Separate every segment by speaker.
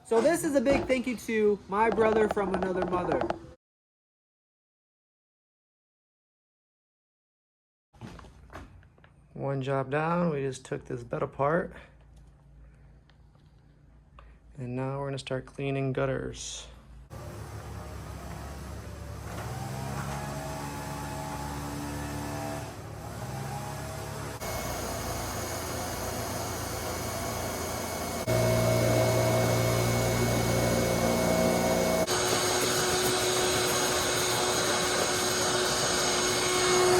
Speaker 1: So this is a big thank you to my brother from another mother. One job down, we just took this bed apart. And now we're gonna start cleaning gutters.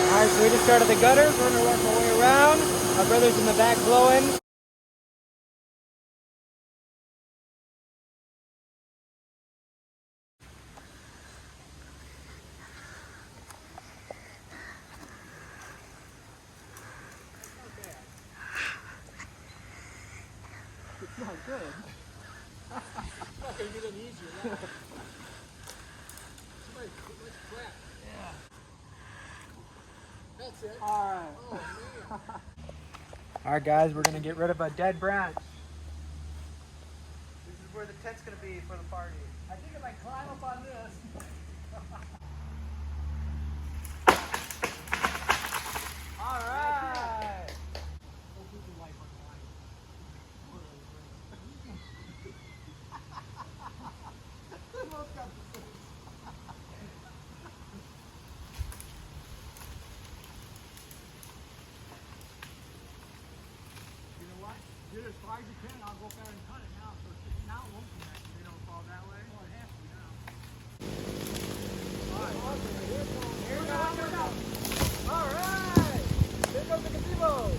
Speaker 1: Alright, so we just started the gutters. We're gonna work our way around. My brother's in the back blowing. It's not good. It's not gonna get any easier now. Let's crack. Yeah. That's it. Alright. Oh, man. Alright guys, we're gonna get rid of a dead branch. This is where the tent's gonna be for the party. I think if I climb up on this. Alright. Get as far as you can, I'll go up there and cut it now. So now it won't connect. They don't fall that way. Well, it has to now. Alright. Here we go. Alright. There goes the gazebo.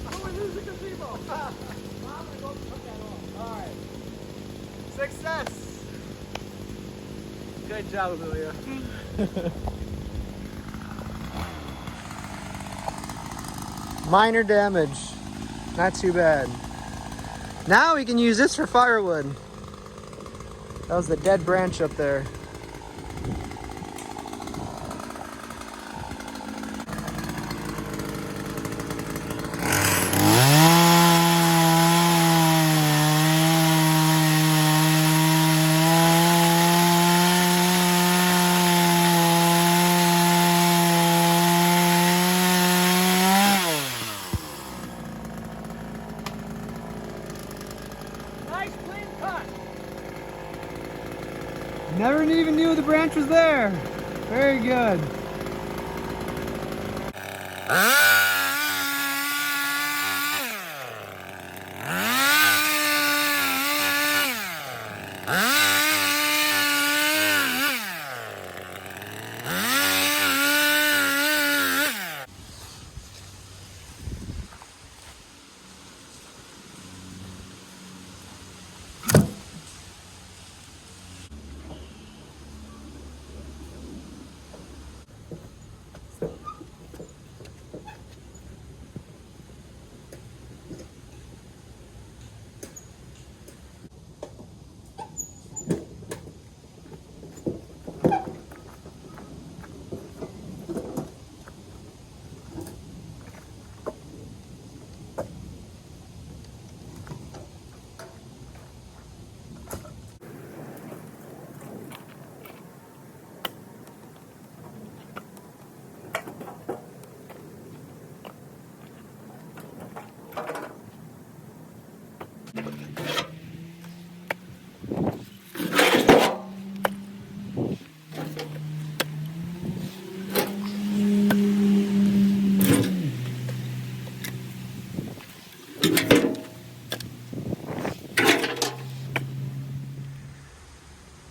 Speaker 1: Oh, we lose the gazebo. I'm going to go cut that off. Alright. Success. Good job, Amelia. Minor damage. Not too bad. Now we can use this for firewood. That was the dead branch up there. Nice clean cut. Never even knew the branch was there. Very good.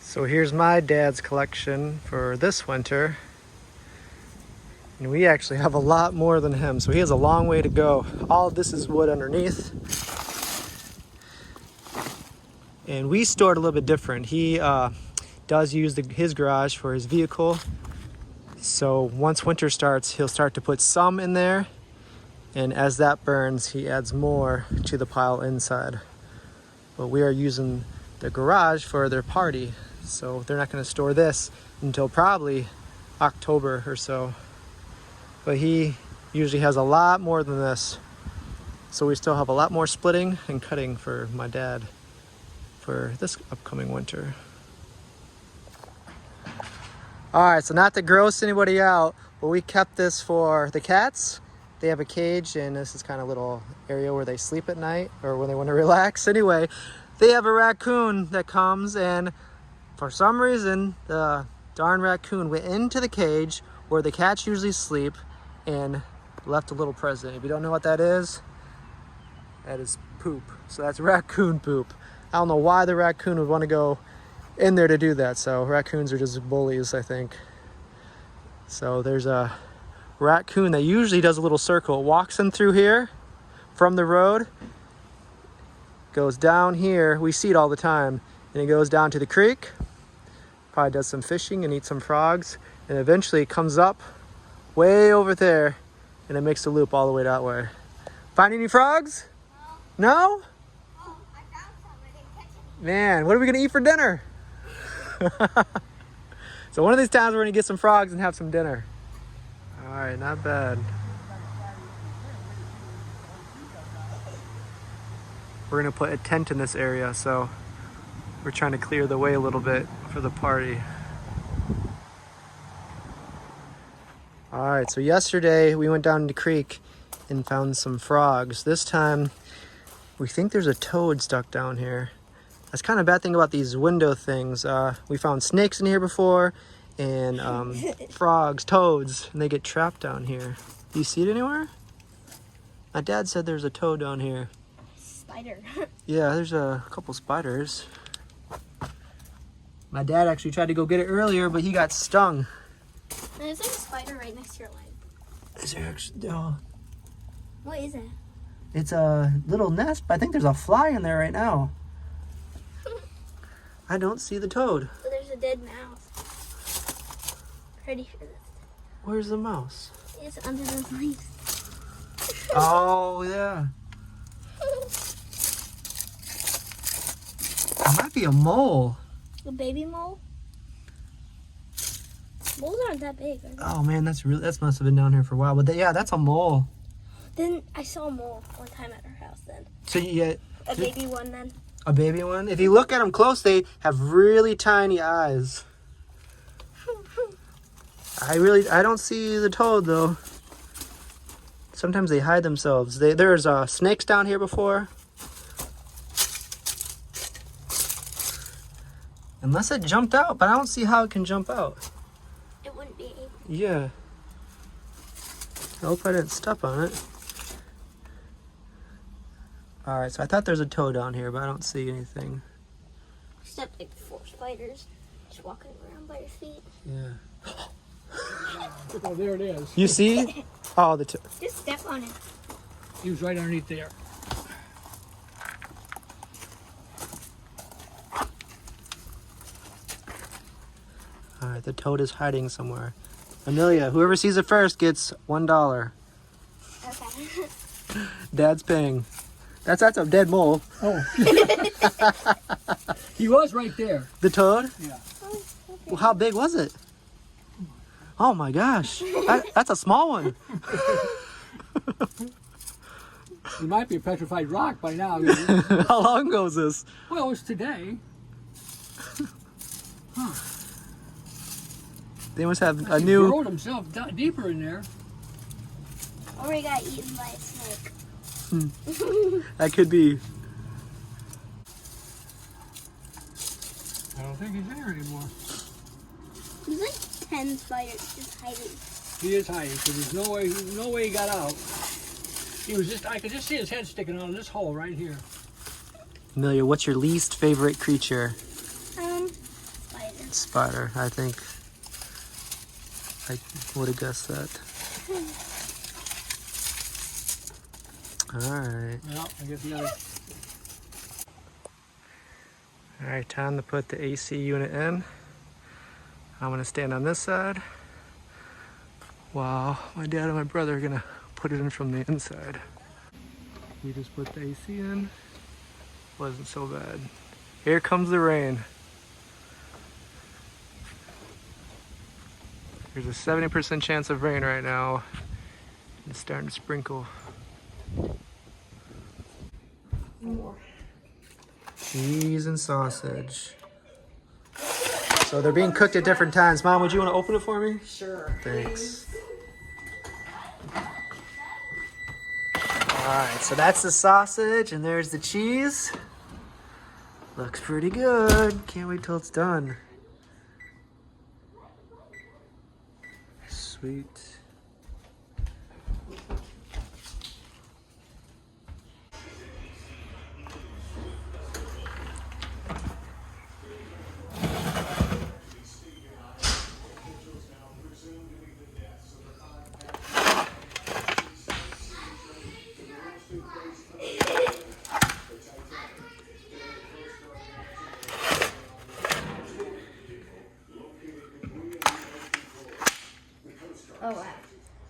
Speaker 1: So here's my dad's collection for this winter. And we actually have a lot more than him, so he has a long way to go. All of this is wood underneath. And we stored a little bit different. He does use his garage for his vehicle. So once winter starts, he'll start to put some in there. And as that burns, he adds more to the pile inside. But we are using the garage for their party. So they're not going to store this until probably October or so. But he usually has a lot more than this. So we still have a lot more splitting and cutting for my dad. for this upcoming winter. All right, so not to gross anybody out, but we kept this for the cats. They have a cage, and this is kind of a little area where they sleep at night or when they want to relax. Anyway, they have a raccoon that comes, and for some reason, the darn raccoon went into the cage where the cats usually sleep and left a little present. If you don't know what that is poop. So that's raccoon poop. I don't know why the raccoon would want to go in there to do that. So raccoons are just bullies, I think. So there's a raccoon that usually does a little circle. It walks in through here from the road, goes down here. We see it all the time. And it goes down to the creek, probably does some fishing and eats some frogs, and eventually it comes up way over there and it makes a loop all the way that way. Find any frogs? No?
Speaker 2: Oh, I found some. I didn't catch any.
Speaker 1: Man, what are we gonna eat for dinner? So one of these times we're gonna get some frogs and have some dinner. All right, not bad. We're gonna put a tent in this area, so we're trying to clear the way a little bit for the party. All right, so yesterday we went down to the creek and found some frogs. This time we think there's a toad stuck down here. That's kind of a bad thing about these window things. We found snakes in here before, and frogs, toads, and they get trapped down here. Do you see it anywhere? My dad said there's a toad down here.
Speaker 2: Spider.
Speaker 1: Yeah, there's a couple spiders. My dad actually tried to go get it earlier, but he got stung.
Speaker 2: There's like a spider right next to your leg.
Speaker 1: Is there actually? Oh.
Speaker 2: What is it?
Speaker 1: It's a little nest, but I think there's a fly in there right now. I don't see the toad.
Speaker 2: So there's a dead mouse. Pretty sure that's it.
Speaker 1: Where's the mouse?
Speaker 2: It's under those leaves.
Speaker 1: Oh, yeah. It might be a mole.
Speaker 2: A baby mole? Moles aren't that big, are they?
Speaker 1: Oh, man, that must have been down here for a while. But yeah, that's a mole.
Speaker 2: Then I saw a mole one time at our house then.
Speaker 1: So you get
Speaker 2: A baby one then.
Speaker 1: a baby one? If you look at them close, they have really tiny eyes. I don't see the toad though. Sometimes they hide themselves. There's snakes down here before. Unless it jumped out, but I don't see how it can jump out.
Speaker 2: It wouldn't be able.
Speaker 1: Yeah. I hope I didn't step on it. Alright, so I thought there's a toad down here, but I don't see anything.
Speaker 2: Except like 4 spiders just walking around by your feet.
Speaker 1: Yeah.
Speaker 3: Oh, there it is.
Speaker 1: You see? Oh, the toad.
Speaker 2: Just step on it.
Speaker 3: He was right underneath there.
Speaker 1: Alright, the toad is hiding somewhere. Amelia, whoever sees it first gets $1.
Speaker 2: Okay.
Speaker 1: Dad's paying. That's a dead mole.
Speaker 3: Oh. He was right there.
Speaker 1: The toad?
Speaker 3: Yeah.
Speaker 1: Well, how big was it? Oh my gosh. That's a small one.
Speaker 3: He might be a petrified rock by now.
Speaker 1: How long ago was this?
Speaker 3: Well, it's today.
Speaker 1: They must have a
Speaker 3: He
Speaker 1: new...
Speaker 3: burrowed himself deeper in there.
Speaker 2: Or he got eaten by a snake.
Speaker 1: That could be.
Speaker 3: I don't think he's there anymore.
Speaker 2: There's like 10 spiders just hiding.
Speaker 3: He is hiding, so there's no way he got out. He was just, I could just see his head sticking out of this hole right here.
Speaker 1: Amelia, what's your least favorite creature?
Speaker 2: Spider.
Speaker 1: Spider, I think. I would have guessed that. Alright.
Speaker 3: Well, I guess the other.
Speaker 1: Alright, time to put the AC unit in. I'm going to stand on this side. Wow, my dad and my brother are going to put it in from the inside. We just put the AC in. Wasn't so bad. Here comes the rain. There's a 70% chance of rain right now. It's starting to sprinkle. Cheese and sausage. So they're being cooked at different times. Mom, would you want to open it for me?
Speaker 4: Sure.
Speaker 1: Thanks. Alright, so that's the sausage and there's the cheese. Looks pretty good. Can't wait till it's done. Sweet.
Speaker 2: Oh, wow.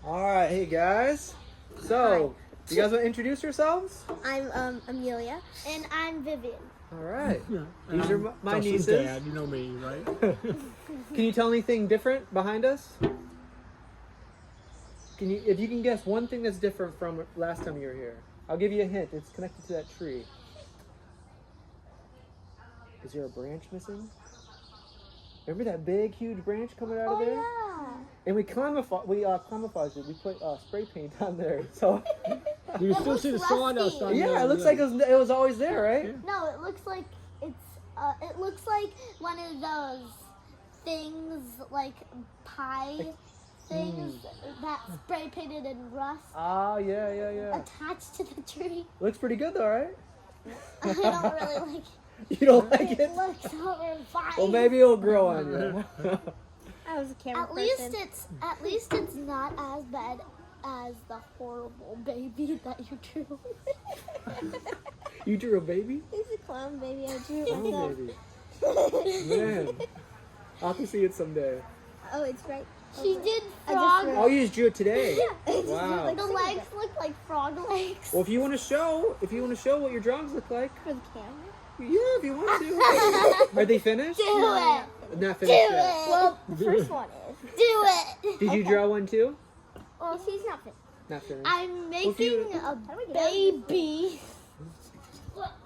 Speaker 1: Alright, hey guys. So, you guys want to introduce yourselves?
Speaker 2: I'm Amelia. And I'm Vivian.
Speaker 1: Alright.
Speaker 3: Yeah.
Speaker 1: These are my
Speaker 3: Dustin's
Speaker 1: nieces.
Speaker 3: Dad, you know me, right?
Speaker 1: Can you tell anything different behind us? If you can guess one thing that's different from last time you were here, I'll give you a hint. It's connected to that tree. Is there a branch missing? Remember that big, huge branch coming out of there?
Speaker 2: Yeah.
Speaker 1: And we camouflaged it. We put spray paint on there. So
Speaker 3: You can still see the sawdust on
Speaker 1: yeah, it looks like it was always there, right?
Speaker 3: Yeah.
Speaker 2: No, it looks like it looks like one of those things, like pie things that spray painted in rust
Speaker 1: Ah, yeah.
Speaker 2: attached to the tree.
Speaker 1: Looks pretty good though, right?
Speaker 2: I don't really like it.
Speaker 1: You don't like
Speaker 2: It
Speaker 1: it?
Speaker 2: looks horrifying.
Speaker 1: Well, maybe it'll grow on you.
Speaker 2: I was a camera person. At least it's not as bad as the horrible baby that you drew.
Speaker 1: You drew a baby?
Speaker 2: It's a clown baby I drew.
Speaker 1: Oh, baby. Man. I'll have to see it someday.
Speaker 2: Oh, it's right. She did frog.
Speaker 1: Oh, you just drew it today?
Speaker 2: Yeah.
Speaker 1: Wow.
Speaker 2: The legs look like frog legs.
Speaker 1: Well, if you want to show what your drawings look like,
Speaker 2: For the camera.
Speaker 1: yeah, if you want to. Are they finished?
Speaker 2: Do it.
Speaker 1: Not
Speaker 2: Do
Speaker 1: finished
Speaker 2: it.
Speaker 1: yet.
Speaker 2: Well, the first one is. Do it.
Speaker 1: Did you draw one too?
Speaker 2: Well, she's not finished.
Speaker 1: Not finished.
Speaker 2: I'm
Speaker 1: Well, if you-
Speaker 2: making a baby.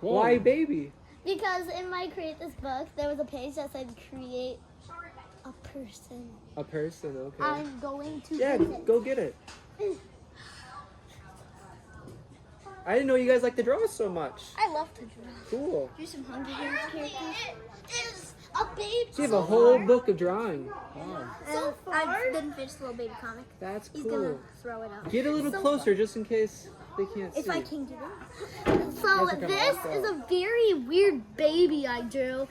Speaker 1: Why baby?
Speaker 2: Because in my Create This book, there was a page that said create a person.
Speaker 1: A person, okay.
Speaker 2: I'm going to
Speaker 1: Yeah,
Speaker 2: do it.
Speaker 1: go get it. I didn't know you guys like to draw so much.
Speaker 2: I love to draw.
Speaker 1: Cool.
Speaker 2: Do some Hunger Games characters. It is a baby.
Speaker 1: So you have a whole book of drawing.
Speaker 2: So I didn't finish the little baby comic.
Speaker 1: That's
Speaker 2: He's
Speaker 1: cool.
Speaker 2: gonna throw it out.
Speaker 1: Get a little
Speaker 2: So
Speaker 1: closer just in case they can't see.
Speaker 2: If I can get it.
Speaker 1: You
Speaker 2: So
Speaker 1: guys are kinda
Speaker 2: this
Speaker 1: lost
Speaker 2: is
Speaker 1: out.
Speaker 2: a very weird baby I drew.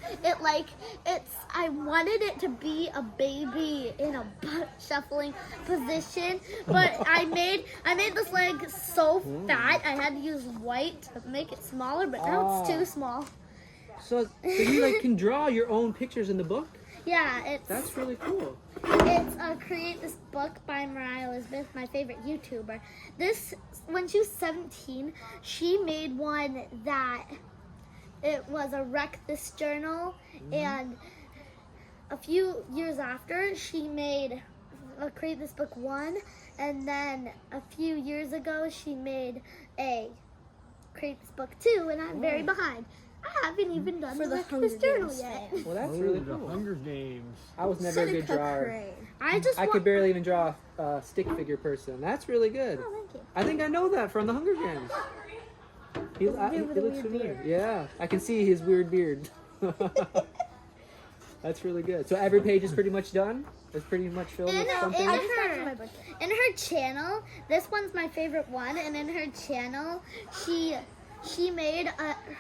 Speaker 2: I wanted it to be a baby in a butt shuffling position, but I made this leg so fat I had to use white to make it smaller, but now it's too small.
Speaker 1: So you like can draw your own pictures in the book?
Speaker 2: Yeah,
Speaker 1: That's really cool.
Speaker 2: It's Create This Book by Mariah Elizabeth, my favorite YouTuber. When she was 17, she made one that it was a Wreck This Journal, and a few years after, she made Create This Book 1, and then a few years ago, she made a Create This Book 2, and I'm very behind. I haven't even done the Wreck This Journal yet.
Speaker 1: Well, that's really
Speaker 3: The
Speaker 1: cool.
Speaker 3: Hunger Games.
Speaker 1: I was never a good drawer.
Speaker 2: I
Speaker 1: could barely even draw a stick figure person. That's really good.
Speaker 2: Oh, thank you.
Speaker 1: I think I know that from the Hunger Games. He
Speaker 2: dude with a
Speaker 1: looks
Speaker 2: weird
Speaker 1: familiar.
Speaker 2: beard.
Speaker 1: Yeah, I can see his weird beard. That's really good. So every page is pretty much done? It's pretty much filled with something?
Speaker 2: In her channel, this one's my favorite one, and in her channel, she made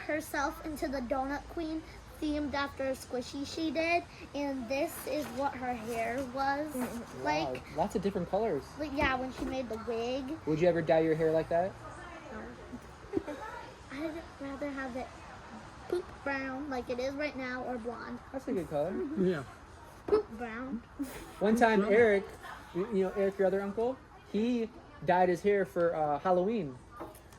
Speaker 2: herself into the Donut Queen, themed after a squishy she did, and this is what her hair was like.
Speaker 1: Wow, lots of different colors.
Speaker 2: Yeah, when she made the wig.
Speaker 1: Would you ever dye your hair like that?
Speaker 2: I'd rather have it poop brown, like it is right now, or blonde.
Speaker 1: That's a good color.
Speaker 3: Yeah.
Speaker 2: Poop brown.
Speaker 1: One time, Eric, Eric, your other uncle, he dyed his hair for Halloween.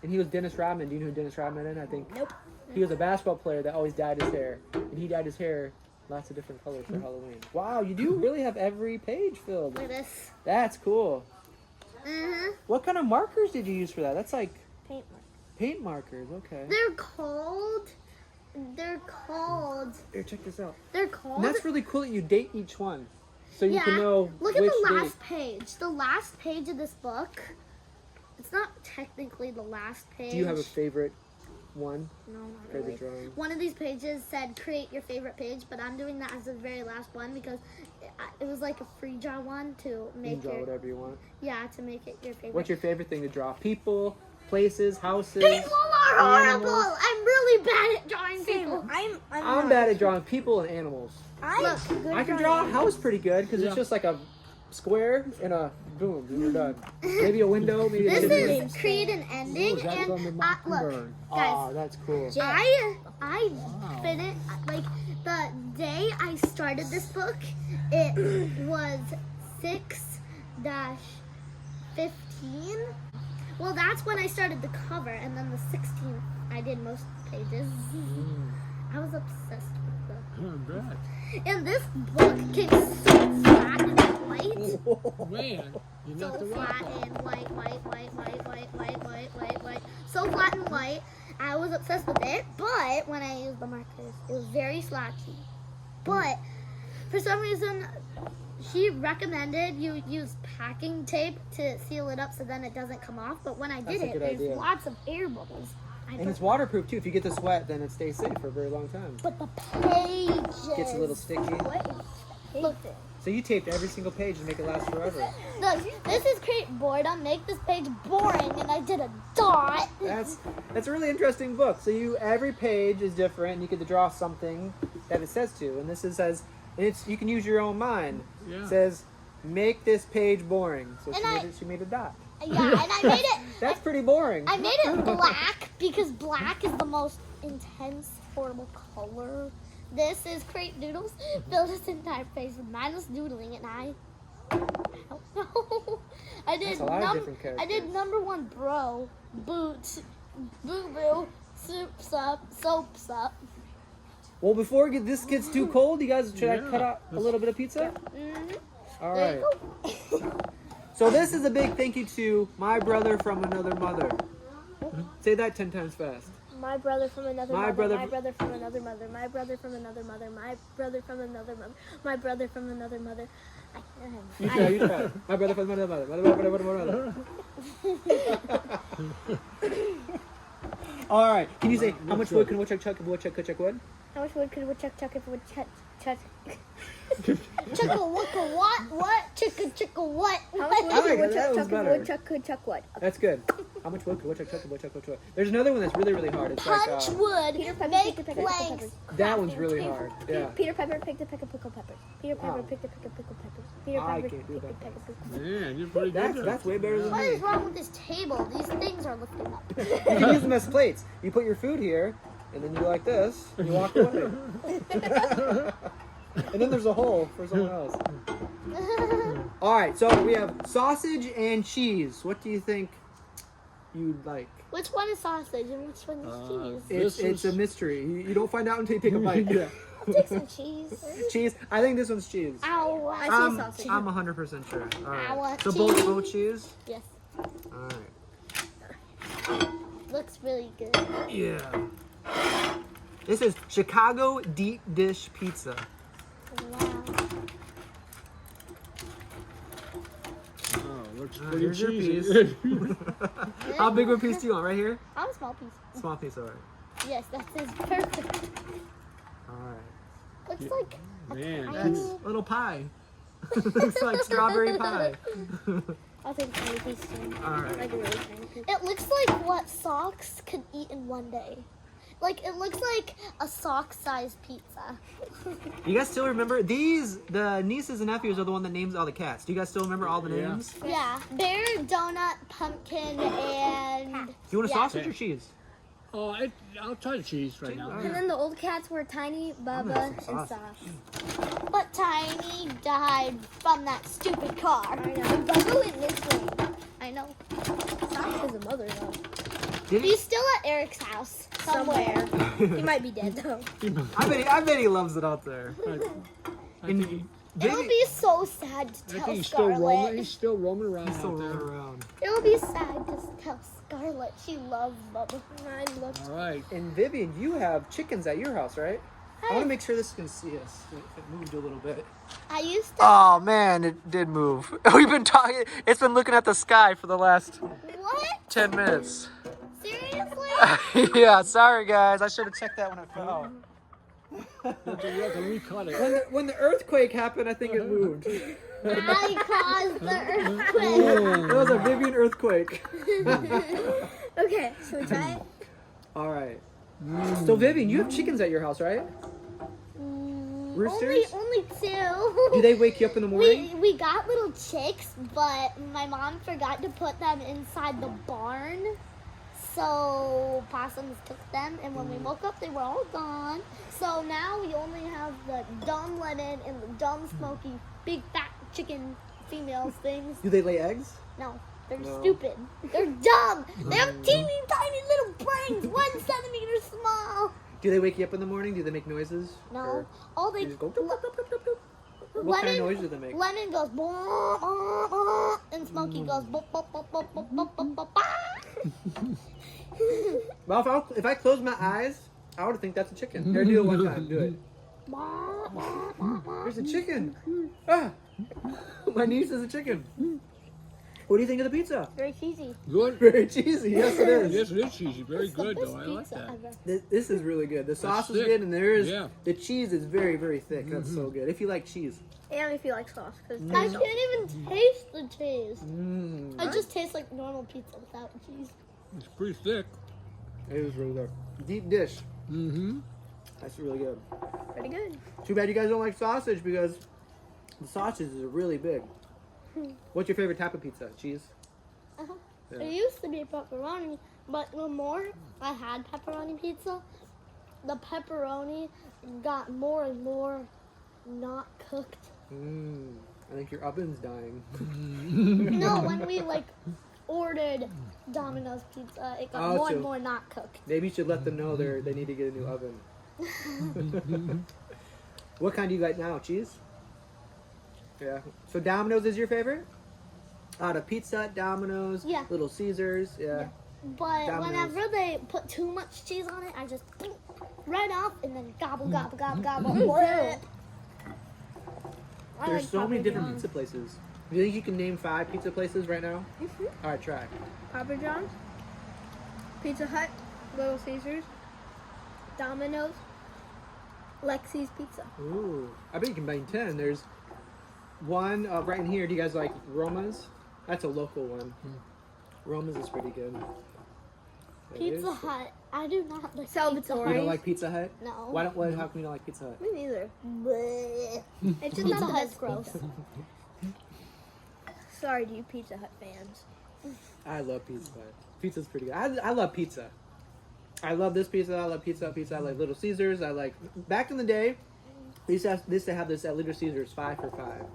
Speaker 1: And he was Dennis Rodman. Do you know who Dennis Rodman is? I think.
Speaker 2: Nope.
Speaker 1: He was a basketball player that always dyed his hair. And he dyed his hair lots of different colors for Halloween. Wow, you do really have every page filled.
Speaker 2: Look at this.
Speaker 1: That's cool.
Speaker 2: Uh-huh.
Speaker 1: What kind of markers did you use for that? That's like
Speaker 2: Paint mark.
Speaker 1: paint markers, okay.
Speaker 2: They're called They're called.
Speaker 1: Here, check this out.
Speaker 2: They're called.
Speaker 1: And that's really cool that you date each one. So you
Speaker 2: yeah.
Speaker 1: can know
Speaker 2: Look at
Speaker 1: which
Speaker 2: the
Speaker 1: date.
Speaker 2: last page. The last page of this book. It's not technically the last page.
Speaker 1: Do you have a favorite one?
Speaker 2: No, not
Speaker 1: Favorite
Speaker 2: really.
Speaker 1: drawing?
Speaker 2: One of these pages said create your favorite page, but I'm doing that as the very last one because it was like a free draw one to
Speaker 1: You
Speaker 2: make
Speaker 1: can draw
Speaker 2: your
Speaker 1: whatever you want.
Speaker 2: to make it your favorite.
Speaker 1: What's your favorite thing to draw? People, places, houses.
Speaker 2: People are horrible.
Speaker 1: animals?
Speaker 2: I'm really bad at drawing people.
Speaker 1: I'm bad at drawing people and animals.
Speaker 2: Look,
Speaker 1: I can draw a house pretty good because
Speaker 3: Yeah.
Speaker 1: it's just like a square and a boom, and you're done. Maybe a window, maybe a
Speaker 2: this
Speaker 1: chimney.
Speaker 2: is create an ending,
Speaker 3: Ooh, that's on the
Speaker 2: and
Speaker 3: mountain
Speaker 2: look,
Speaker 3: bird.
Speaker 2: guys.
Speaker 1: Oh, that's cool.
Speaker 2: I finished like the day I started this book. It was 6-15. Well, that's when I started the cover, and then the 16th I did most pages. I was obsessed with the.
Speaker 3: I bet.
Speaker 2: And this book came so flat and white.
Speaker 3: Man, you
Speaker 2: So
Speaker 3: knocked the
Speaker 2: flat
Speaker 3: rock off.
Speaker 2: and white. So flat and white. I was obsessed with it, but when I used the markers, it was very slatchy. But for some reason, she recommended you use packing tape to seal it up so then it doesn't come off. But when I did
Speaker 1: That's a
Speaker 2: it,
Speaker 1: good
Speaker 2: there's
Speaker 1: idea.
Speaker 2: lots of air bubbles.
Speaker 1: And it's waterproof too. If you get this wet, then it stays safe for a very long time.
Speaker 2: But the pages.
Speaker 1: Gets a little sticky.
Speaker 2: Look.
Speaker 1: So you taped every single page to make it last forever.
Speaker 2: Look, this is create boredom, make this page boring, and I did a dot.
Speaker 1: That's a really interesting book. So every page is different, and you get to draw something that it says to. And this says, you can use your own mind.
Speaker 3: Yeah.
Speaker 1: It says, make this page boring. So
Speaker 2: And
Speaker 1: she made a dot.
Speaker 2: Yeah, and I made it.
Speaker 1: That's pretty boring.
Speaker 2: I made it black because black is the most intense, horrible color. This is create doodles. Fill this entire face with mindless doodling, and I don't know. I did
Speaker 1: That's a lot of different
Speaker 2: I
Speaker 1: characters.
Speaker 2: did number 1 bro, boots, boo boo, soups up, soaps up.
Speaker 1: Well, before this gets too cold, you guys, should I
Speaker 3: Yeah.
Speaker 1: cut out a little bit of pizza?
Speaker 2: Mhm.
Speaker 1: All
Speaker 2: There
Speaker 1: right.
Speaker 2: you go.
Speaker 1: So this is a big thank you to my brother from another mother. Say that 10 times fast.
Speaker 4: My brother from another
Speaker 1: My
Speaker 4: mother,
Speaker 1: brother-
Speaker 4: my brother from another mother, my brother from another mother, my brother from another mother, my brother from another mother.
Speaker 1: You try. My brother from another mother. Mother. All right. Can you say how much wood can woodchuck chuck if woodchuck could chuck wood?
Speaker 4: How much wood could a woodchuck chuck if a woodchuck chuck?
Speaker 2: Chicka wicka what? Chicka what?
Speaker 4: How much wood
Speaker 1: I
Speaker 4: could
Speaker 1: like
Speaker 4: a
Speaker 1: it. That
Speaker 4: woodchuck
Speaker 1: was
Speaker 4: chuck if a
Speaker 1: better.
Speaker 4: woodchuck could chuck what?
Speaker 1: That's good. How much wood could woodchuck chuck if woodchuck could chuck wood? There's another one that's really, really hard. It's
Speaker 2: Punch
Speaker 1: like
Speaker 2: wood,
Speaker 4: Peter Pepper
Speaker 2: make
Speaker 4: picked a peck of
Speaker 2: planks.
Speaker 4: peppers.
Speaker 1: that one's really hard. Yeah.
Speaker 4: Peter Pepper picked a peck of pickled peppers. Peter Pepper
Speaker 1: Wow.
Speaker 4: picked a peck of pickled peppers. Peter
Speaker 1: I
Speaker 4: Pepper
Speaker 1: can't do
Speaker 4: picked a
Speaker 1: that.
Speaker 4: peck of pickled peppers.
Speaker 3: Man, you're pretty good.
Speaker 1: That's way better than
Speaker 2: What
Speaker 1: me.
Speaker 2: is wrong with this table? These things are lifting up.
Speaker 1: You can use them as plates. You put your food here, and then you go like this, and you walk away. And then there's a hole for someone else. All right, so we have sausage and cheese. What do you think you'd like?
Speaker 2: Which one is sausage and which one is cheese?
Speaker 1: It's
Speaker 3: This
Speaker 1: a
Speaker 3: is-
Speaker 1: mystery. You don't find out until you take a bite.
Speaker 3: Yeah.
Speaker 2: I'll take some cheese.
Speaker 1: Cheese. I think this one's cheese.
Speaker 2: Ow, I see
Speaker 1: I'm
Speaker 2: sausage.
Speaker 1: 100% sure. All
Speaker 2: I
Speaker 1: right.
Speaker 2: want
Speaker 1: So
Speaker 2: cheese.
Speaker 1: both cheese.
Speaker 2: Yes,
Speaker 1: All right.
Speaker 2: looks really good.
Speaker 1: Yeah. This is Chicago deep dish pizza.
Speaker 2: Wow.
Speaker 3: Oh, looks pretty
Speaker 1: Here's your
Speaker 3: cheesy.
Speaker 1: How big of a piece do you want? Right here?
Speaker 2: I'm a small piece.
Speaker 1: Small piece, all right.
Speaker 2: Yes, that is perfect.
Speaker 1: All right.
Speaker 2: Looks like
Speaker 3: Man,
Speaker 2: tiny.
Speaker 3: that's-
Speaker 1: A little pie. Looks like strawberry pie.
Speaker 4: I'll take a tiny piece too.
Speaker 1: All right.
Speaker 4: Like a really tiny piece.
Speaker 2: It looks like what socks could eat in one day. Like it looks like a sock-sized pizza.
Speaker 1: You guys still remember these? The nieces and nephews are the one that names all the cats. Do you guys still remember all the
Speaker 3: Yeah.
Speaker 1: names?
Speaker 2: Yeah, bear, donut, pumpkin, and
Speaker 1: You want a
Speaker 2: Yeah.
Speaker 1: sausage or cheese?
Speaker 3: Oh, I'll try the cheese right now.
Speaker 4: And then the old cats were Tiny,
Speaker 1: gonna
Speaker 4: Bubba,
Speaker 1: have
Speaker 4: and
Speaker 1: some
Speaker 4: Sauce.
Speaker 2: but Tiny died from that stupid car.
Speaker 4: I know. And Bubba went missing.
Speaker 2: I know.
Speaker 4: Sauce is a mother though.
Speaker 1: Did he?
Speaker 2: He's still at Eric's house somewhere.
Speaker 4: He might be dead though.
Speaker 1: I bet he loves it out there.
Speaker 3: I
Speaker 1: And
Speaker 3: think
Speaker 2: It would be so sad to
Speaker 3: I
Speaker 2: tell
Speaker 3: think he's still roaming.
Speaker 2: Scarlett.
Speaker 3: He's still roaming around
Speaker 1: He's still
Speaker 3: out there.
Speaker 1: rolling around.
Speaker 2: It would be sad to tell Scarlett. She loves them.
Speaker 4: I love
Speaker 3: All right.
Speaker 1: And Vivian, you have chickens at your house, right? I want to make sure this can see us. It moved a little bit.
Speaker 2: I used to.
Speaker 1: Oh man, it did move. We've been talking. It's been looking at the sky for the last
Speaker 2: What?
Speaker 1: 10 minutes.
Speaker 2: Seriously?
Speaker 1: Yeah, sorry guys. I should have checked that when I fell.
Speaker 3: You have to recut it.
Speaker 1: When the earthquake happened, I think it moved. It
Speaker 2: I caused the earthquake.
Speaker 1: was a Vivian earthquake.
Speaker 4: Okay, should we try it?
Speaker 1: All right. So Vivian, you have chickens at your house, right? Roosters?
Speaker 2: Only two.
Speaker 1: Do they wake you up in the morning?
Speaker 2: We got little chicks, but my mom forgot to put them inside the barn. So possums took them, and when we woke up, they were all gone. So now we only have the dumb lemon and the dumb smoky big fat chicken females things.
Speaker 1: Do they lay eggs?
Speaker 2: No, they're
Speaker 1: No.
Speaker 2: stupid. They're dumb. They have teeny tiny little brains, 1 centimeter small.
Speaker 1: Do they wake you up in the morning? Do they make noises?
Speaker 2: No,
Speaker 1: Or
Speaker 2: all they
Speaker 1: they just go doop, doop, doop, doop, doop? What kind of noise do they make?
Speaker 2: Lemon goes blah, blah, blah, and Smokey goes blah, blah, blah, blah, blah, blah, blah, blah, blah.
Speaker 1: Well, if I close my eyes, I would think that's a chicken. Here, do it one time. Do it.
Speaker 2: Blah, blah, blah, blah.
Speaker 1: There's a chicken. Ah, my niece is a chicken. What do you think of the pizza?
Speaker 4: Very cheesy.
Speaker 3: Good.
Speaker 1: Very cheesy. Yes, it is.
Speaker 3: Yes, it is cheesy. Very
Speaker 2: It's the
Speaker 3: good,
Speaker 2: best
Speaker 3: though. I like
Speaker 2: pizza
Speaker 3: that.
Speaker 2: ever.
Speaker 1: This is really good. The sauce is
Speaker 3: thick.
Speaker 1: good, and there is
Speaker 3: Yeah.
Speaker 1: the cheese is very, very thick. That's so good. If you like cheese.
Speaker 4: And if you like sauce, because
Speaker 2: I can't even taste the cheese.
Speaker 1: Mmm.
Speaker 2: It just tastes like normal pizza without cheese.
Speaker 3: It's pretty thick.
Speaker 1: It is really good. Deep dish.
Speaker 3: Mm-hmm.
Speaker 1: That's really good.
Speaker 4: pretty good.
Speaker 1: Too bad you guys don't like sausage because the sausages are really big. What's your favorite type of pizza? Cheese?
Speaker 2: Uh-huh.
Speaker 1: Yeah.
Speaker 2: It used to be pepperoni, but the more I had pepperoni pizza, the pepperoni got more and more not cooked.
Speaker 1: Mmm. I think your oven's dying.
Speaker 2: No, when we ordered Domino's pizza, it got
Speaker 1: Oh,
Speaker 2: more
Speaker 1: so-
Speaker 2: and more not cooked.
Speaker 1: Maybe you should let them know they need to get a new oven. What kind do you like now? Cheese? Yeah. So Domino's is your favorite? Out of Pizza, Domino's,
Speaker 2: Yeah.
Speaker 1: Little Caesars, yeah.
Speaker 2: But
Speaker 1: Domino's.
Speaker 2: whenever they put too much cheese on it, I just right off and then gobble, gobble, gobble, gobble. I
Speaker 1: There's
Speaker 2: like
Speaker 1: so many
Speaker 2: Papa
Speaker 1: different
Speaker 2: John's.
Speaker 1: pizza places. Do you think you can name 5 pizza places right now? All right, try.
Speaker 4: Papa John's, Pizza Hut, Little Caesars, Domino's, Lexi's Pizza.
Speaker 1: Ooh, I bet you can name 10. There's one right in here. Do you guys like Roma's? That's a local one. Roma's is pretty good. It
Speaker 2: Pizza
Speaker 1: is.
Speaker 2: Hut. I do not like
Speaker 4: Salvatore.
Speaker 2: Pizza
Speaker 1: You
Speaker 2: Hut.
Speaker 1: don't like Pizza Hut?
Speaker 2: No.
Speaker 1: How come you don't like Pizza Hut?
Speaker 4: Me neither.
Speaker 2: Bleh.
Speaker 4: It's just
Speaker 2: Pizza
Speaker 4: not the
Speaker 2: Hut's
Speaker 4: best
Speaker 2: gross.
Speaker 4: pizza. Sorry to you Pizza Hut fans.
Speaker 1: I love Pizza Hut. Pizza's pretty good. I love pizza. I love this pizza. I love pizza. I like Little Caesars. I like back in the day. They used to have this at Little Caesars 5 for $5.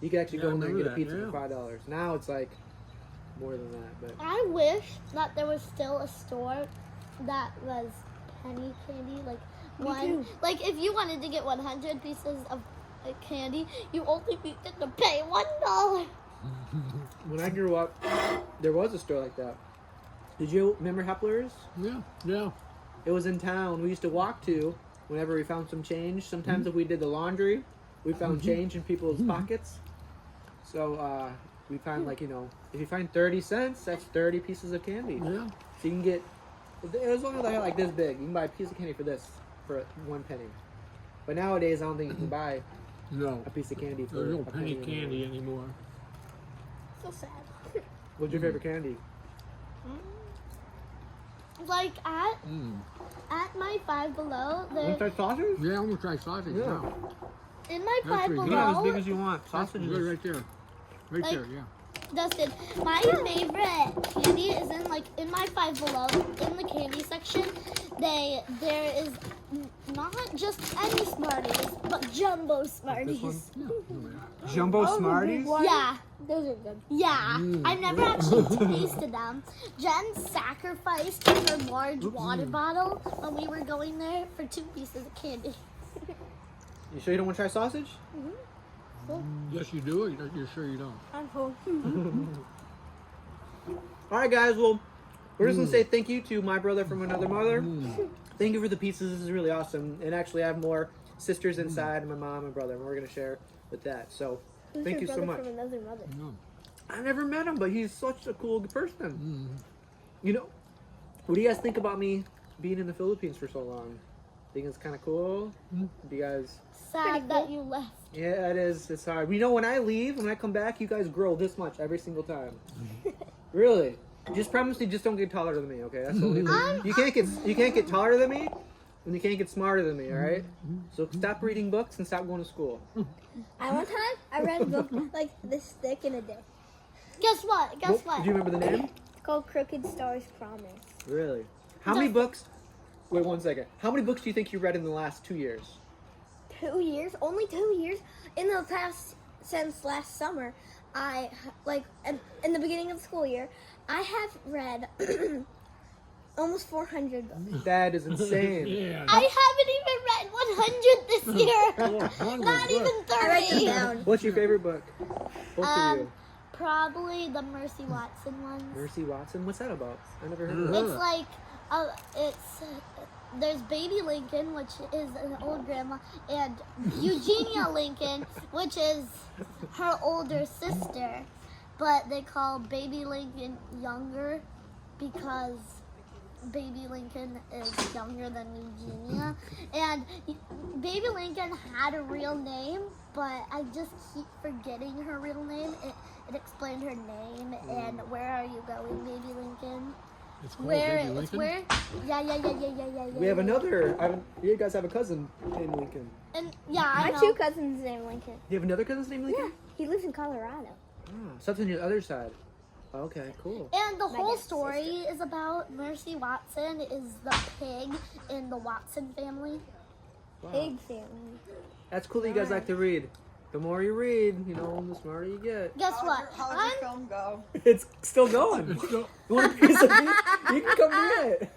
Speaker 1: You could actually
Speaker 3: Yeah,
Speaker 1: go
Speaker 3: I
Speaker 1: in there and get a
Speaker 3: remember
Speaker 1: pizza
Speaker 3: that,
Speaker 1: for $5. Now it's like more than that. But
Speaker 2: I wish that there was still a store that was penny candy, like one. Like if you wanted to get 100 pieces of candy, you only needed to pay $1.
Speaker 1: when I grew up, there was a store like that. Did you remember Hepler's?
Speaker 3: Yeah, yeah.
Speaker 1: It was in town. We used to walk to whenever we found some change. Sometimes if we did the laundry, we found change in people's pockets. So we find if you find 30 cents, that's 30 pieces of candy.
Speaker 3: Yeah.
Speaker 1: So you can get, as long as I had like this big, you can buy a piece of candy for this, for 1 penny. But nowadays, I don't think you can buy
Speaker 3: No.
Speaker 1: a piece of candy for
Speaker 3: There's no
Speaker 1: a
Speaker 3: penny
Speaker 1: anymore.
Speaker 3: candy anymore.
Speaker 2: So sad.
Speaker 1: What's your favorite candy?
Speaker 2: Like at
Speaker 3: Mm.
Speaker 2: my Five Below,
Speaker 1: Want to
Speaker 2: there
Speaker 1: try sausage?
Speaker 3: Yeah, I'm gonna try sausage
Speaker 1: Yeah.
Speaker 3: now.
Speaker 2: in my
Speaker 3: That's
Speaker 2: Five
Speaker 3: pretty good.
Speaker 2: Below,
Speaker 1: you want.
Speaker 3: That's good right there. Right
Speaker 2: Like-
Speaker 3: there, yeah.
Speaker 2: Dustin, my favorite candy is in my Five Below, in the candy section. There is not just any Smarties, but jumbo Smarties.
Speaker 1: Jumbo Smarties?
Speaker 2: Yeah,
Speaker 4: Those are good.
Speaker 2: yeah. I've never actually tasted them. Jen sacrificed her large water bottle when we were going there for 2 pieces of candy.
Speaker 1: You sure you don't want to try sausage?
Speaker 4: full.
Speaker 3: Yes, you do. Or you're sure you don't?
Speaker 4: I'm full.
Speaker 1: All right, guys. Well, we're just gonna say thank you to my brother from another mother. Thank you for the pizzas. This is really awesome. And actually, I have more sisters inside, and my mom and brother, and we're gonna share with that. So,
Speaker 4: Who's
Speaker 1: thank
Speaker 4: your
Speaker 1: you so
Speaker 4: brother
Speaker 1: much.
Speaker 4: from another mother?
Speaker 3: No.
Speaker 1: I never met him, but he's such a cool person. You know, what do you guys think about me being in the Philippines for so long? Think it's kind of cool? Do you guys?
Speaker 2: Sad that you left.
Speaker 1: Yeah, it is. It's hard. You know, when I leave, when I come back, you guys grow this much every single time. Really? Just promise me, just don't get taller than me, okay? That's the only thing. You can't get taller than me, and you can't get smarter than me, all right? So stop reading books and stop going to school.
Speaker 4: One time I read a book like this thick in a day.
Speaker 2: Guess what? Guess what?
Speaker 1: Do you remember the name?
Speaker 4: It's called Crooked Stars Promise.
Speaker 1: Really? How many books? Wait 1 second. How many books do you think you read in the last 2 years?
Speaker 4: 2 years? Only 2 years? In the past, since last summer, I, like, in the beginning of the school year, I have read almost 400 books.
Speaker 1: That is insane.
Speaker 3: Yeah.
Speaker 2: I haven't even read 100 this year. Not even
Speaker 4: I write them
Speaker 2: 30.
Speaker 4: down.
Speaker 1: What's your favorite book? Both of you.
Speaker 2: Probably the Mercy Watson ones.
Speaker 1: Mercy Watson? What's that about? I never heard of
Speaker 2: It's
Speaker 1: it.
Speaker 2: like, there's Baby Lincoln, which is an old grandma, and Eugenia Lincoln, which is her older sister. But they call Baby Lincoln younger because Baby Lincoln is younger than Eugenia. And Baby Lincoln had a real name, but I just keep forgetting her real name. It explained her name and where are you going, Baby Lincoln?
Speaker 3: It's called
Speaker 2: Where
Speaker 3: Baby
Speaker 2: it's
Speaker 3: Lincoln?
Speaker 2: where? Yeah.
Speaker 1: We have another. You guys have a cousin named Lincoln.
Speaker 2: And yeah, I
Speaker 4: My
Speaker 2: know.
Speaker 4: 2 cousins named Lincoln.
Speaker 1: You have another cousin named Lincoln?
Speaker 4: Yeah, he lives in Colorado.
Speaker 1: Ah, so that's on your other side. Okay, cool.
Speaker 2: And the
Speaker 4: My
Speaker 2: whole
Speaker 4: dad's
Speaker 2: story is about Mercy Watson is the pig in the Watson family.
Speaker 1: Wow.
Speaker 4: Big family.
Speaker 1: That's cool that you guys like to read. The more you read, the smarter you get.
Speaker 2: Guess what?
Speaker 5: How'd your film go?
Speaker 1: It's still going. You want a piece of meat? You can come get it.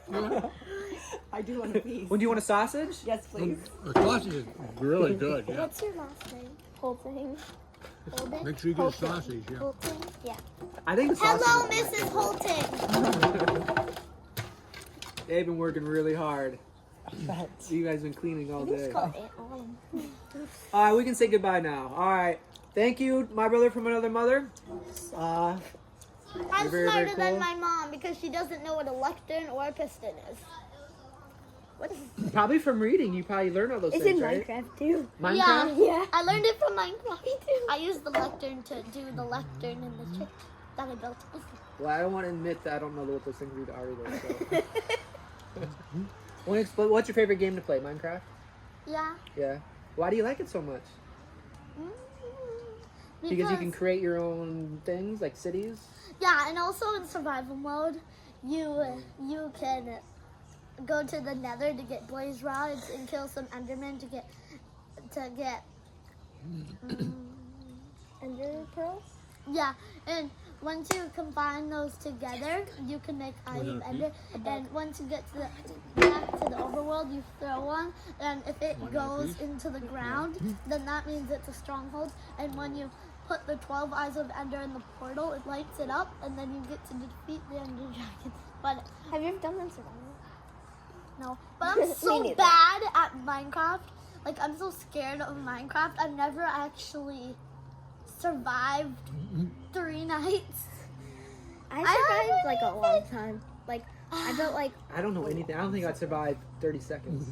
Speaker 5: I do want a piece.
Speaker 1: When do you want a sausage?
Speaker 5: Yes, please.
Speaker 3: The sausage is really good, yeah.
Speaker 4: What's your last name? Holting.
Speaker 2: Holden?
Speaker 3: Make sure you get a sausage, yeah.
Speaker 4: Holting? Yeah.
Speaker 1: I think the sausage.
Speaker 2: Hello, Mrs. Holton.
Speaker 1: They've been working really hard.
Speaker 5: Bet.
Speaker 1: You guys been cleaning all
Speaker 4: It's
Speaker 1: day.
Speaker 4: called Aunt Autumn.
Speaker 1: All right, we can say goodbye now. All right. Thank you, my brother from another mother.
Speaker 2: I'm
Speaker 1: Very, very
Speaker 2: smarter than
Speaker 1: cool.
Speaker 2: my mom because she doesn't know what a lectern or a piston is.
Speaker 1: Probably from reading, you probably learn all those
Speaker 4: It's
Speaker 1: things,
Speaker 4: in
Speaker 1: right?
Speaker 4: Minecraft too.
Speaker 1: Minecraft?
Speaker 4: Yeah.
Speaker 2: I learned it from Minecraft. I used the lectern to do the lectern in the chip that I built.
Speaker 1: Well, I don't want to admit that I don't know what those things are either. So. What's your favorite game to play? Minecraft?
Speaker 2: Yeah.
Speaker 1: Yeah. Why do you like it so much? Because you can create your own things, like cities?
Speaker 2: Yeah, and also in survival mode, you can go to the Nether to get blaze rods and kill some Endermen to get
Speaker 4: Ender pearls?
Speaker 2: yeah. And once you combine those together, you can make Item Ender. And once you get back to the overworld, you throw one, and if it goes into the ground, then that means it's a stronghold. And when you put the 12 eyes of Ender in the portal, it lights it up, and then you get to defeat the Ender Dragon. But
Speaker 4: Have you ever done that in survival?
Speaker 2: no, but I'm
Speaker 4: Me
Speaker 2: so
Speaker 4: neither.
Speaker 2: bad at Minecraft. Like, I'm so scared of Minecraft. I've never actually survived 3 nights.
Speaker 4: I survived like a long time. Like I built like
Speaker 1: I don't know anything. I don't think I'd survive 30 seconds.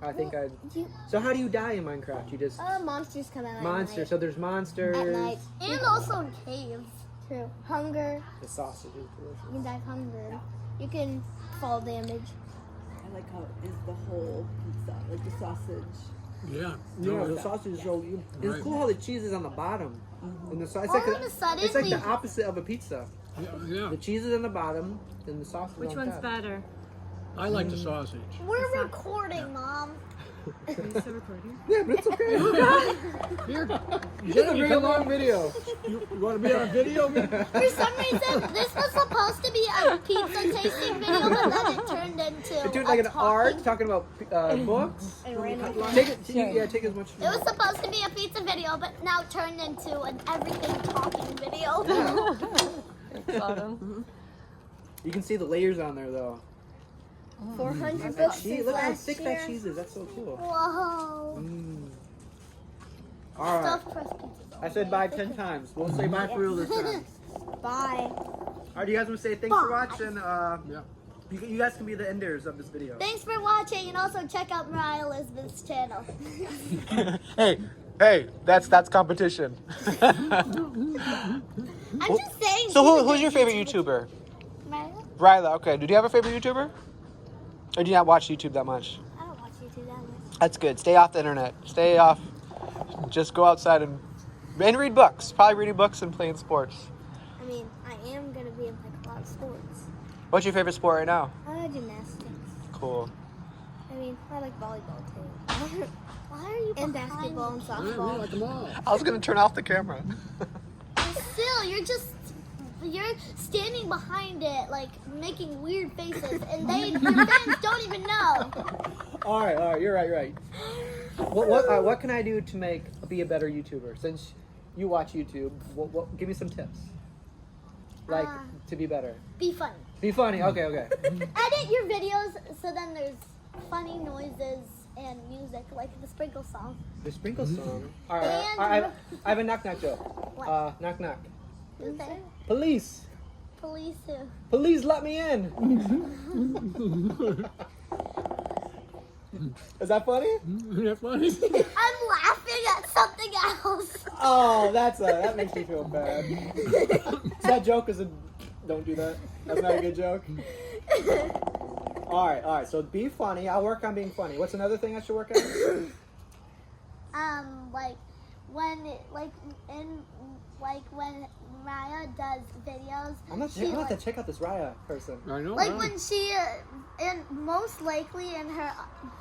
Speaker 1: I think I'd.
Speaker 4: you,
Speaker 1: So how do you die in Minecraft? You just
Speaker 4: monsters come out
Speaker 1: monsters.
Speaker 4: at
Speaker 1: So there's monsters.
Speaker 4: night. At night.
Speaker 2: And also in caves.
Speaker 4: True. Hunger.
Speaker 1: The sausage is delicious.
Speaker 4: You can die of hunger. You can fall damage.
Speaker 5: I like how it is the whole pizza, like the sausage.
Speaker 3: Yeah.
Speaker 1: Yeah,
Speaker 3: No,
Speaker 1: the sausage is so. It's
Speaker 3: Right.
Speaker 1: cool how the cheese is on the bottom, and the sauce.
Speaker 2: All of a sudden,
Speaker 1: It's like the
Speaker 2: we-
Speaker 1: opposite of a pizza.
Speaker 3: yeah.
Speaker 1: The cheese is on the bottom, and the sauce is
Speaker 6: Which
Speaker 1: on
Speaker 6: one's
Speaker 1: top.
Speaker 6: better?
Speaker 3: I like the sausage.
Speaker 2: We're recording, Mom.
Speaker 6: Are you still recording?
Speaker 1: Yeah, but it's okay.
Speaker 3: Here,
Speaker 1: It's a very long video.
Speaker 3: you want to be on video?
Speaker 2: For some reason, this was supposed to be a pizza tasting video, but then it turned into
Speaker 1: like
Speaker 2: a
Speaker 1: an art,
Speaker 2: talking-
Speaker 1: talking about books.
Speaker 4: And random
Speaker 1: Take it, yeah, take as much.
Speaker 2: It was supposed to be a pizza video, but now turned into an everything talking video.
Speaker 6: Bottom.
Speaker 1: You can see the layers on there though.
Speaker 4: 400
Speaker 1: That
Speaker 4: books
Speaker 1: cheese,
Speaker 4: since
Speaker 1: look how
Speaker 4: last
Speaker 1: thick
Speaker 4: year.
Speaker 1: that cheese is. That's so cool.
Speaker 2: Whoa.
Speaker 1: All right.
Speaker 2: Stuffed crust pizzas.
Speaker 1: I said bye 10 times. We'll say bye for real this time.
Speaker 4: Bye.
Speaker 1: All right, you guys want to say thanks for watching?
Speaker 3: Yeah.
Speaker 1: You guys can be the enders of this video.
Speaker 2: Thanks for watching, and also check out Mariah Elizabeth's channel.
Speaker 1: hey, that's competition.
Speaker 2: I'm just saying.
Speaker 1: So
Speaker 2: she's a
Speaker 1: who's your
Speaker 2: good
Speaker 1: favorite YouTuber?
Speaker 2: Mariah?
Speaker 1: Ryla. Okay. Do you have a favorite YouTuber? Or do you not watch YouTube that much?
Speaker 2: I don't watch YouTube that much.
Speaker 1: That's good. Stay off the internet. Stay off. Just go outside and read books. Probably reading books and playing sports.
Speaker 4: I mean, I am gonna be in like a lot of sports.
Speaker 1: What's your favorite sport right now?
Speaker 4: Gymnastics.
Speaker 1: Cool.
Speaker 4: I mean, I like volleyball too.
Speaker 2: Why are you
Speaker 4: And
Speaker 2: behind
Speaker 4: basketball and
Speaker 2: me?
Speaker 3: Yeah, we
Speaker 4: softball.
Speaker 3: like them all.
Speaker 1: I was gonna turn off the camera.
Speaker 2: Still, you're standing behind it, like making weird faces, and your fans don't even know.
Speaker 1: all right. You're right. What can I do to be a better YouTuber? Since you watch YouTube, give me some tips. Like to be better.
Speaker 2: Be funny.
Speaker 1: Be funny. Okay.
Speaker 2: Edit your videos so then there's funny noises and music, like the sprinkle song.
Speaker 1: The sprinkle song. All right.
Speaker 2: And-
Speaker 1: I have a knock joke.
Speaker 2: What?
Speaker 1: Knock.
Speaker 2: Who's there?
Speaker 1: Police.
Speaker 2: Police who?
Speaker 1: Please let me in. Is that funny?
Speaker 3: Isn't that funny?
Speaker 2: I'm laughing at something else.
Speaker 1: Oh, that makes me feel bad. That joke don't do that. That's not a good joke. All right. So be funny. I'll work on being funny. What's another thing I should work on?
Speaker 2: When Maya does videos,
Speaker 1: I'm gonna have to check out this Raya person.
Speaker 3: I know.
Speaker 2: like
Speaker 3: huh?
Speaker 2: when she, and most likely in her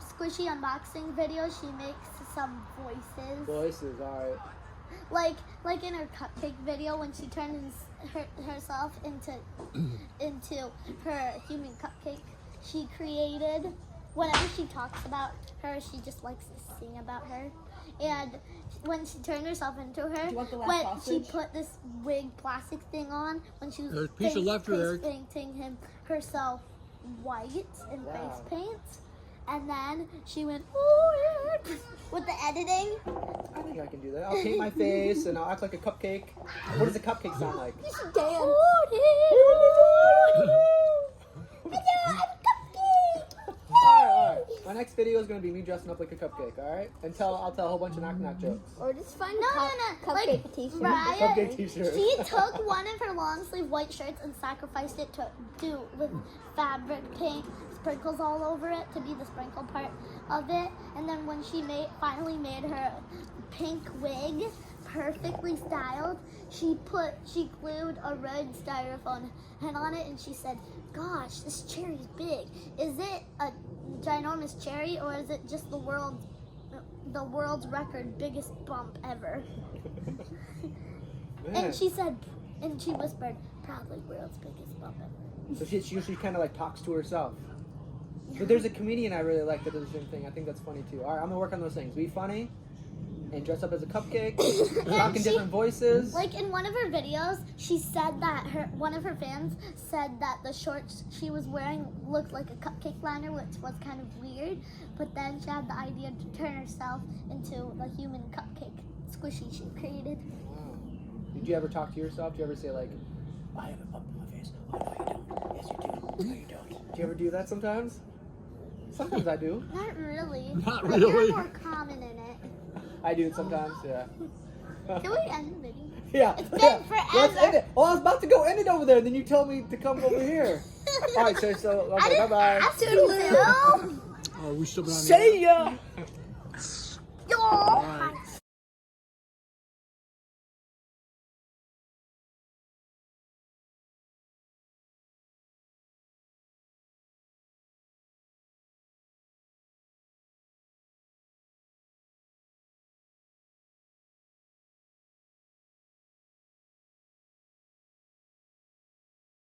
Speaker 2: squishy unboxing video, she makes some voices.
Speaker 1: Voices. All right.
Speaker 2: Like in her cupcake video when she turns herself into her human cupcake she created. Whenever she talks about her, she just likes to sing about her. And when she turned herself into her,
Speaker 5: you want the last
Speaker 2: when
Speaker 5: sausage?
Speaker 2: she put this wig plastic thing on, when she was
Speaker 3: There's a piece of left there.
Speaker 2: painting herself white in
Speaker 1: Wow.
Speaker 2: face paint, and then she went "Ooh," with the editing.
Speaker 1: I think I can do that. I'll paint my face and I'll act like a cupcake. What does a cupcake sound like?
Speaker 2: You should dance.
Speaker 1: All right. My next video is gonna be me dressing up like a cupcake. All right, and I'll tell a whole bunch of knock jokes.
Speaker 4: Or just find
Speaker 2: No,
Speaker 4: a
Speaker 2: like
Speaker 4: cupcake t-shirt.
Speaker 2: Mariah,
Speaker 1: Cupcake t-shirt.
Speaker 2: she took one of her long sleeve white shirts and sacrificed it to do with fabric paint sprinkles all over it to be the sprinkle part of it. And then when she finally made her pink wig perfectly styled, she glued a red styrofoam head on it, and she said, "Gosh, this cherry is big. Is it a ginormous cherry, or is it just the world's record biggest bump ever?"
Speaker 1: Man.
Speaker 2: And she whispered, "Probably world's biggest bump ever."
Speaker 1: So she kind of like talks to herself. But there's a comedian I really like that does the same thing. I think that's funny too. All right, I'm gonna work on those things. Be funny and dress up as a cupcake. Talk in different voices.
Speaker 2: Like in one of her videos, she said that one of her fans said that the shorts she was wearing looked like a cupcake liner, which was kind of weird. But then she had the idea to turn herself into the human cupcake squishy she created.
Speaker 1: Wow. Did you ever talk to yourself? Did you ever say like, "I have a bump on my face"? Oh no, you don't. Yes, you do. No, you don't. Do you ever do that sometimes? Sometimes I do.
Speaker 2: Not really.
Speaker 3: Not
Speaker 2: But
Speaker 3: really.
Speaker 2: you're more common in it.
Speaker 1: I do it sometimes. Yeah.
Speaker 2: Can we end the video?
Speaker 1: Yeah.
Speaker 2: It's been
Speaker 1: yeah.
Speaker 2: forever.
Speaker 1: Let's end it. Oh, I was about to go end it over there, and then you told me to come over here. All right, so
Speaker 2: I
Speaker 1: okay,
Speaker 2: didn't
Speaker 1: bye bye.
Speaker 2: ask you to.
Speaker 3: Oh, we still been on the
Speaker 1: See ya.